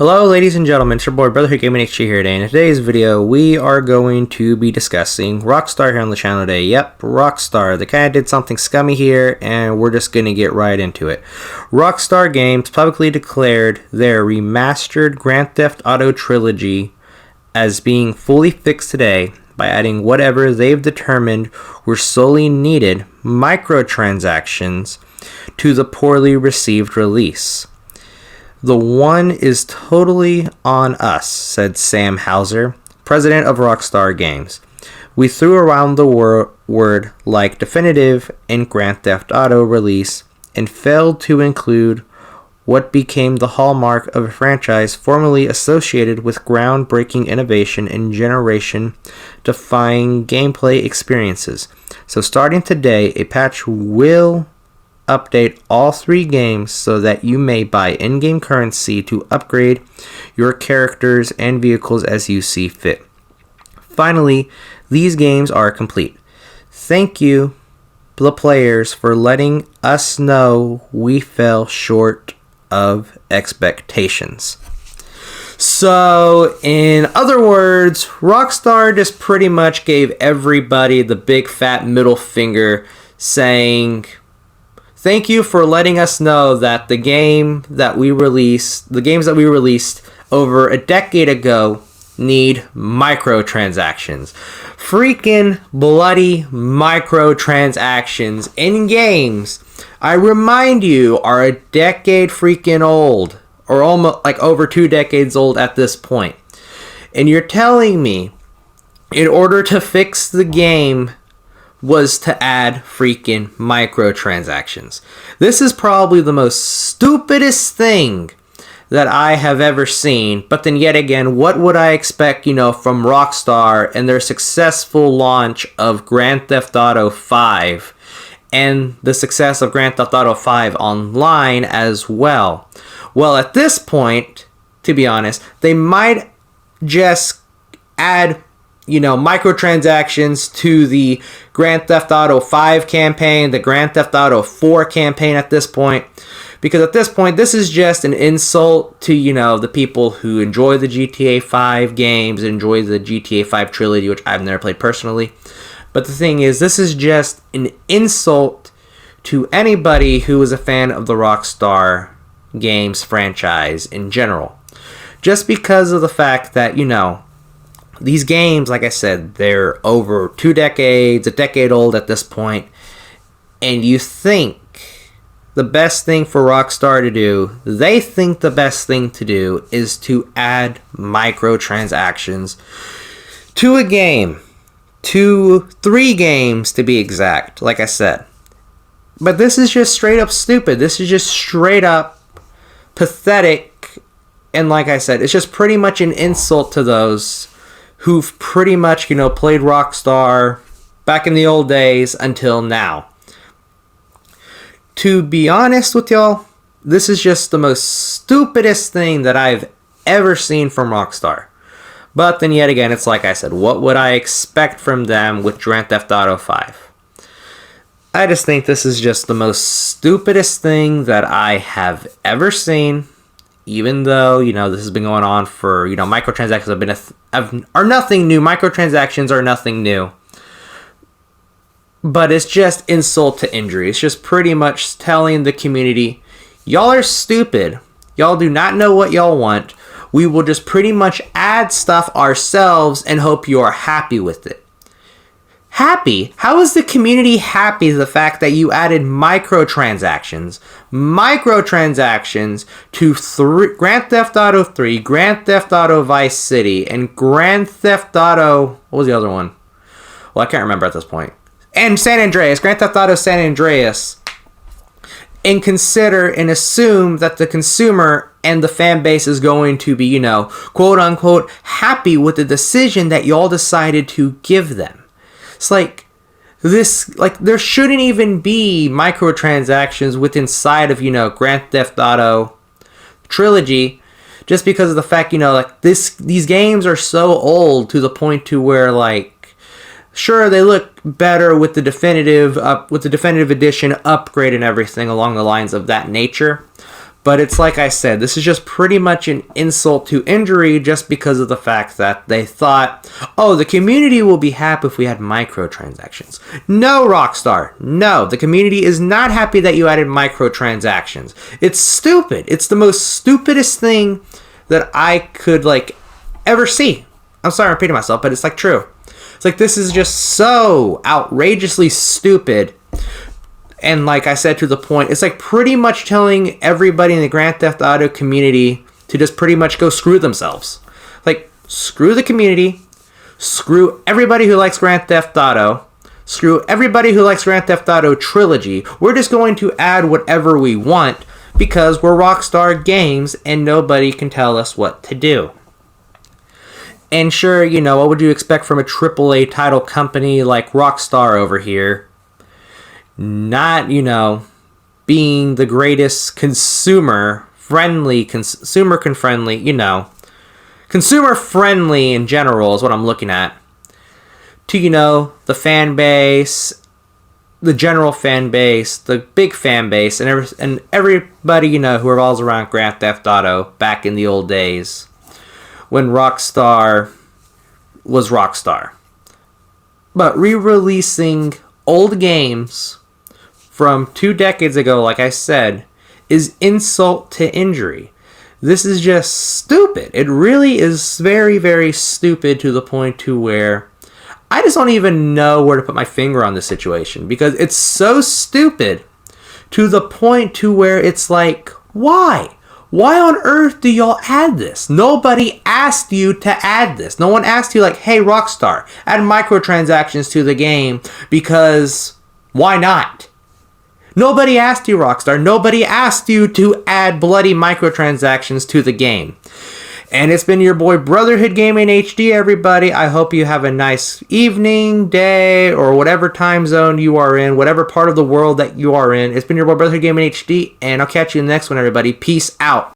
Hello ladies and gentlemen, it's your boy Brotherhood Gaming HD here today. In today's video, we are going to be discussing Rockstar here on the channel today. Yep, Rockstar. They kind of did something scummy here, and we're just going to get right into it. Rockstar Games publicly declared their remastered Grand Theft Auto trilogy as being fully fixed today by adding whatever they've determined were solely needed microtransactions to the poorly received release. The one is totally on us, said Sam Houser, president of Rockstar Games. We threw around the word like definitive in Grand Theft Auto release and failed to include what became the hallmark of a franchise formerly associated with groundbreaking innovation and generation-defying gameplay experiences. So starting today, a patch will update all 3 games so that you may buy in-game currency to upgrade your characters and vehicles as you see fit. Finally, these games are complete. Thank you, the players, for letting us know we fell short of expectations. So, in other words, Rockstar just pretty much gave everybody the big fat middle finger saying, thank you for letting us know that the games that we released over a decade ago need microtransactions. Freaking bloody microtransactions in games, I remind you, are a decade freaking old, or almost like over 2 decades old at this point. And you're telling me, in order to fix the game, was to add freaking microtransactions. This is probably the most stupidest thing that I have ever seen. But then yet again, what would I expect, from Rockstar and their successful launch of Grand Theft Auto 5 and the success of Grand Theft Auto 5 Online as well? Well, at this point, to be honest, they might just add microtransactions to the Grand Theft Auto 5 campaign, the Grand Theft Auto 4 campaign at this point. Because at this point, this is just an insult to, the people who enjoy the GTA 5 games, enjoy the GTA 5 trilogy, which I've never played personally. But the thing is, this is just an insult to anybody who is a fan of the Rockstar Games franchise in general. Just because of the fact that, these games, like I said, they're over 2 decades, a decade old at this point, and you think the best thing for Rockstar to do, they think the best thing to do is to add microtransactions to a game, to 3 games to be exact, like I said. But this is just straight up stupid. This is just straight up pathetic, and like I said, it's just pretty much an insult to those who've pretty much, played Rockstar back in the old days until now. To be honest with y'all, this is just the most stupidest thing that I've ever seen from Rockstar. But then yet again, it's like I said, what would I expect from them with Grand Theft Auto 5? I just think this is just the most stupidest thing that I have ever seen. Even though, this has been going on for, microtransactions are nothing new. Microtransactions are nothing new. But it's just insult to injury. It's just pretty much telling the community, y'all are stupid. Y'all do not know what y'all want. We will just pretty much add stuff ourselves and hope you are happy with it. Happy? How is the community happy the fact that you added microtransactions to Grand Theft Auto 3, Grand Theft Auto Vice City, and Grand Theft Auto, what was the other one? Well, I can't remember at this point. And San Andreas, Grand Theft Auto San Andreas, and consider and assume that the consumer and the fan base is going to be, quote unquote, happy with the decision that y'all decided to give them. It's like there shouldn't even be microtransactions within inside of, Grand Theft Auto trilogy, just because of the fact, these games are so old to the point to where, sure, they look better with the definitive edition upgrade and everything along the lines of that nature. But it's like I said, this is just pretty much an insult to injury just because of the fact that they thought, oh, the community will be happy if we had microtransactions. No, Rockstar. No, the community is not happy that you added microtransactions. It's stupid. It's the most stupidest thing that I could, like, ever see. I'm sorry I'm repeating myself, but it's, like, true. It's like, this is just so outrageously stupid. And like I said, to the point, it's like pretty much telling everybody in the Grand Theft Auto community to just pretty much go screw themselves. Like, screw the community, screw everybody who likes Grand Theft Auto, screw everybody who likes Grand Theft Auto Trilogy. We're just going to add whatever we want because we're Rockstar Games and nobody can tell us what to do. And sure, you know, what would you expect from a AAA title company like Rockstar over here? Not, you know, being the greatest consumer friendly in general is what I'm looking at. To, you know, the fan base, the general fan base, the big fan base, and everybody, you know, who revolves around Grand Theft Auto back in the old days when Rockstar was Rockstar. But re-releasing old games from 2 decades ago, like I said, is insult to injury. This is just stupid. It really is very, very stupid to the point to where I just don't even know where to put my finger on the situation because it's so stupid to the point to where it's like, why? Why on earth do y'all add this? Nobody asked you to add this. No one asked you like, hey, Rockstar, add microtransactions to the game because why not? Nobody asked you, Rockstar. Nobody asked you to add bloody microtransactions to the game. And it's been your boy Brotherhood Gaming HD, everybody. I hope you have a nice evening, day, or whatever time zone you are in, whatever part of the world that you are in. It's been your boy Brotherhood Gaming HD, and I'll catch you in the next one, everybody. Peace out.